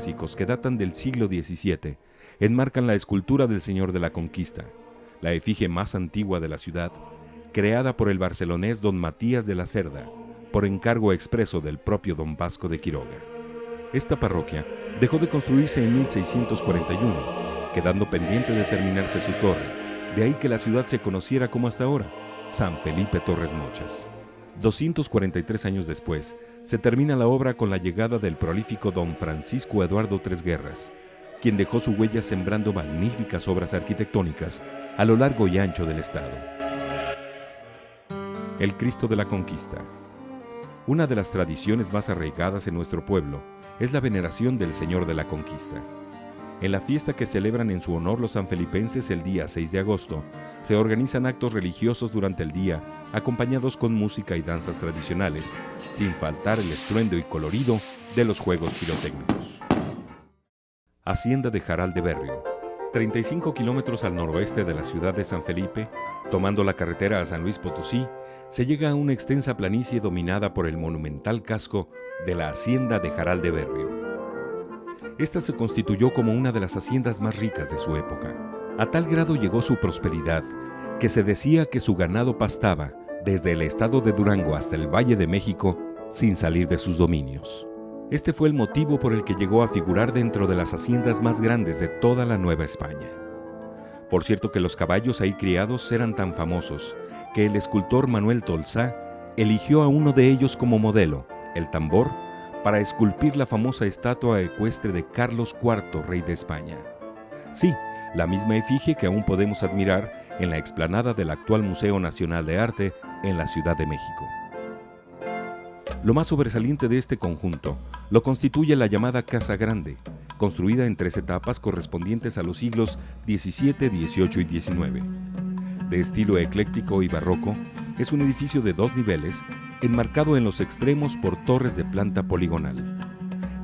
clásicos que datan del siglo XVII enmarcan la escultura del Señor de la Conquista, la efigie más antigua de la ciudad, creada por el barcelonés don Matías de la Cerda, por encargo expreso del propio don Vasco de Quiroga. Esta parroquia dejó de construirse en 1641, quedando pendiente de terminarse su torre, de ahí que la ciudad se conociera como hasta ahora, San Felipe Torres Mochas. 243 años después, se termina la obra con la llegada del prolífico don Francisco Eduardo Tresguerras, quien dejó su huella sembrando magníficas obras arquitectónicas a lo largo y ancho del estado. El Cristo de la Conquista. Una de las tradiciones más arraigadas en nuestro pueblo es la veneración del Señor de la Conquista. En la fiesta que celebran en su honor los sanfelipenses el día 6 de agosto, se organizan actos religiosos durante el día, acompañados con música y danzas tradicionales, sin faltar el estruendo y colorido de los juegos pirotécnicos. Hacienda de Jaral de Berrio. 35 kilómetros al noroeste de la ciudad de San Felipe, tomando la carretera a San Luis Potosí, se llega a una extensa planicie dominada por el monumental casco de la Hacienda de Jaral de Berrio. Esta se constituyó como una de las haciendas más ricas de su época. A tal grado llegó su prosperidad que se decía que su ganado pastaba desde el estado de Durango hasta el Valle de México sin salir de sus dominios. Este fue el motivo por el que llegó a figurar dentro de las haciendas más grandes de toda la Nueva España. Por cierto que los caballos ahí criados eran tan famosos que el escultor Manuel Tolsá eligió a uno de ellos como modelo, el tambor, para esculpir la famosa estatua ecuestre de Carlos IV, rey de España. Sí, la misma efigie que aún podemos admirar en la explanada del actual Museo Nacional de Arte en la Ciudad de México. Lo más sobresaliente de este conjunto lo constituye la llamada Casa Grande, construida en 3 etapas correspondientes a los siglos XVII, XVIII y XIX. De estilo ecléctico y barroco, es un edificio de 2 niveles, enmarcado en los extremos por torres de planta poligonal.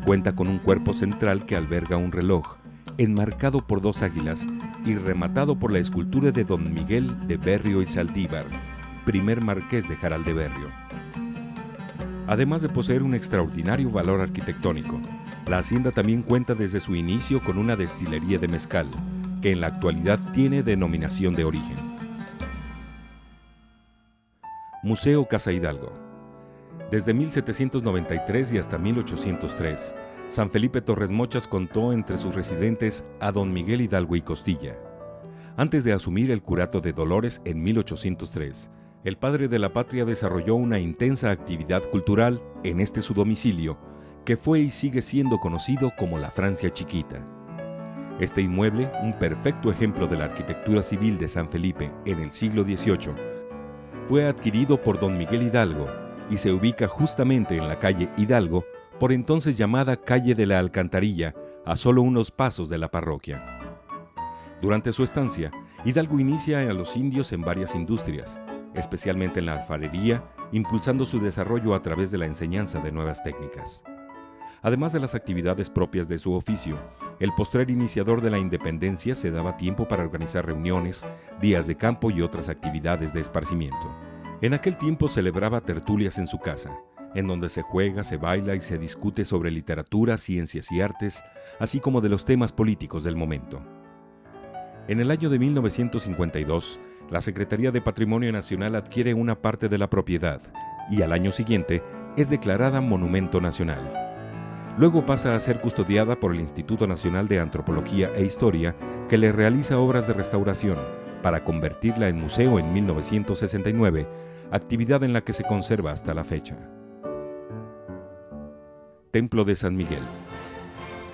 Cuenta con un cuerpo central que alberga un reloj, enmarcado por 2 águilas y rematado por la escultura de don Miguel de Berrio y Saldívar, primer marqués de Jaral de Berrio. Además de poseer un extraordinario valor arquitectónico, la hacienda también cuenta desde su inicio con una destilería de mezcal, que en la actualidad tiene denominación de origen. Museo Casa Hidalgo. Desde 1793 y hasta 1803, San Felipe Torres Mochas contó entre sus residentes a don Miguel Hidalgo y Costilla. Antes de asumir el curato de Dolores en 1803, el padre de la patria desarrolló una intensa actividad cultural en este su domicilio, que fue y sigue siendo conocido como la Francia Chiquita. Este inmueble, un perfecto ejemplo de la arquitectura civil de San Felipe en el siglo XVIII, fue adquirido por don Miguel Hidalgo y se ubica justamente en la calle Hidalgo, por entonces llamada Calle de la Alcantarilla, a solo unos pasos de la parroquia. Durante su estancia, Hidalgo inicia a los indios en varias industrias, especialmente en la alfarería, impulsando su desarrollo a través de la enseñanza de nuevas técnicas. Además de las actividades propias de su oficio, el postrer iniciador de la independencia se daba tiempo para organizar reuniones, días de campo y otras actividades de esparcimiento. En aquel tiempo celebraba tertulias en su casa, en donde se juega, se baila y se discute sobre literatura, ciencias y artes, así como de los temas políticos del momento. En el año de 1952, la Secretaría de Patrimonio Nacional adquiere una parte de la propiedad y al año siguiente es declarada Monumento Nacional. Luego pasa a ser custodiada por el Instituto Nacional de Antropología e Historia, que le realiza obras de restauración para convertirla en museo en 1969, actividad en la que se conserva hasta la fecha. Templo de San Miguel.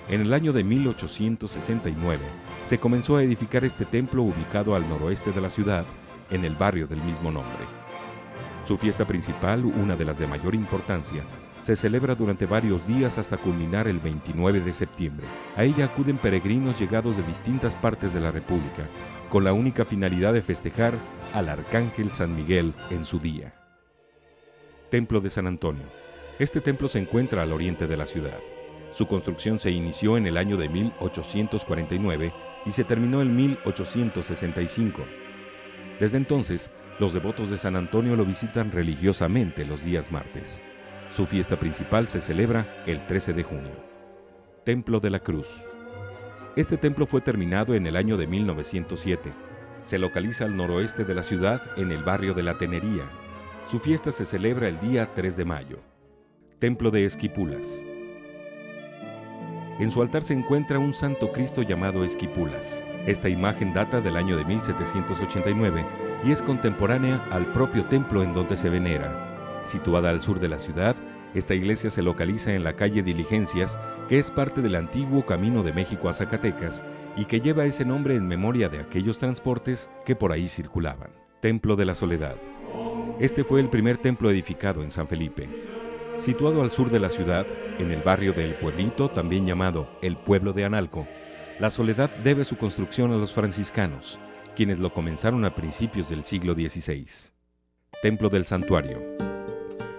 En el año de 1869, se comenzó a edificar este templo ubicado al noroeste de la ciudad, en el barrio del mismo nombre. Su fiesta principal, una de las de mayor importancia, se celebra durante varios días hasta culminar el 29 de septiembre. A ella acuden peregrinos llegados de distintas partes de la República, con la única finalidad de festejar al Arcángel San Miguel en su día. Templo de San Antonio. Este templo se encuentra al oriente de la ciudad. Su construcción se inició en el año de 1849 y se terminó en 1865. Desde entonces, los devotos de San Antonio lo visitan religiosamente los días martes. Su fiesta principal se celebra el 13 de junio. Templo de la Cruz. Este templo fue terminado en el año de 1907. Se localiza al noroeste de la ciudad, en el barrio de La Tenería. Su fiesta se celebra el día 3 de mayo. Templo de Esquipulas. En su altar se encuentra un Santo Cristo llamado Esquipulas. Esta imagen data del año de 1789 y es contemporánea al propio templo en donde se venera. Situada al sur de la ciudad, esta iglesia se localiza en la calle Diligencias, que es parte del antiguo Camino de México a Zacatecas y que lleva ese nombre en memoria de aquellos transportes que por ahí circulaban. Templo de la Soledad. Este fue el primer templo edificado en San Felipe. Situado al sur de la ciudad, en el barrio de El Pueblito, también llamado el Pueblo de Analco, La Soledad debe su construcción a los franciscanos, quienes lo comenzaron a principios del siglo XVI. Templo del Santuario.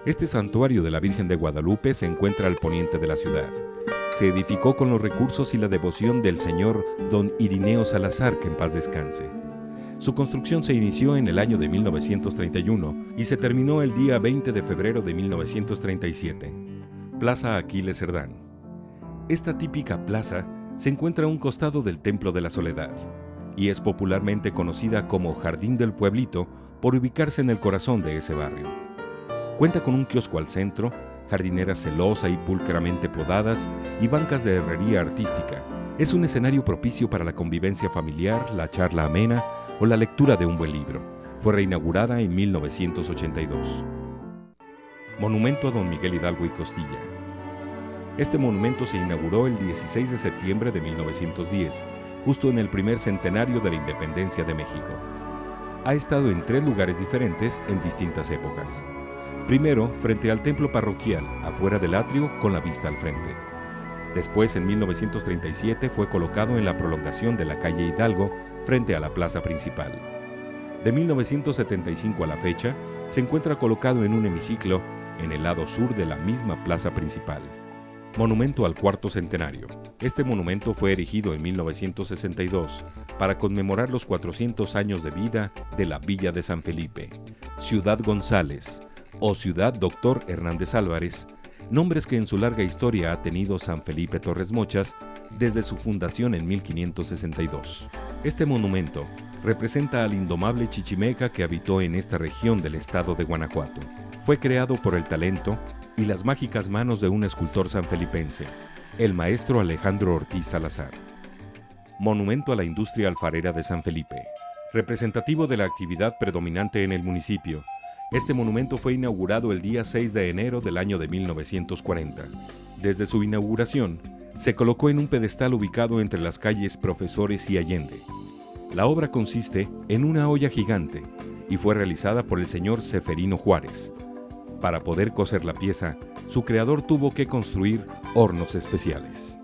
Este santuario de la Virgen de Guadalupe se encuentra al poniente de la ciudad. Se edificó con los recursos y la devoción del señor don Irineo Salazar, que en paz descanse. Su construcción se inició en el año de 1931 y se terminó el día 20 de febrero de 1937. Plaza Aquiles Cerdán. Esta típica plaza se encuentra a un costado del Templo de la Soledad y es popularmente conocida como Jardín del Pueblito por ubicarse en el corazón de ese barrio. Cuenta con un kiosco al centro, jardineras celosa y pulcramente podadas y bancas de herrería artística. Es un escenario propicio para la convivencia familiar, la charla amena o la lectura de un buen libro. Fue reinaugurada en 1982. Monumento a Don Miguel Hidalgo y Costilla. Este monumento se inauguró el 16 de septiembre de 1910, justo en el primer centenario de la independencia de México. Ha estado en 3 lugares diferentes en distintas épocas. Primero, frente al templo parroquial, afuera del atrio, con la vista al frente. Después, en 1937, fue colocado en la prolongación de la calle Hidalgo, frente a la plaza principal. De 1975 a la fecha, se encuentra colocado en un hemiciclo en el lado sur de la misma plaza principal. Monumento al cuarto centenario. Este monumento fue erigido en 1962 para conmemorar los 400 años de vida de la Villa de San Felipe, Ciudad González o Ciudad Doctor Hernández Álvarez, nombres que en su larga historia ha tenido San Felipe Torres Mochas desde su fundación en 1562. Este monumento representa al indomable chichimeca que habitó en esta región del estado de Guanajuato. Fue creado por el talento y las mágicas manos de un escultor sanfelipense, el maestro Alejandro Ortiz Salazar. Monumento a la industria alfarera de San Felipe. Representativo de la actividad predominante en el municipio, este monumento fue inaugurado el día 6 de enero del año de 1940. Desde su inauguración, se colocó en un pedestal ubicado entre las calles Profesores y Allende. La obra consiste en una olla gigante y fue realizada por el señor Seferino Juárez. Para poder coser la pieza, su creador tuvo que construir hornos especiales.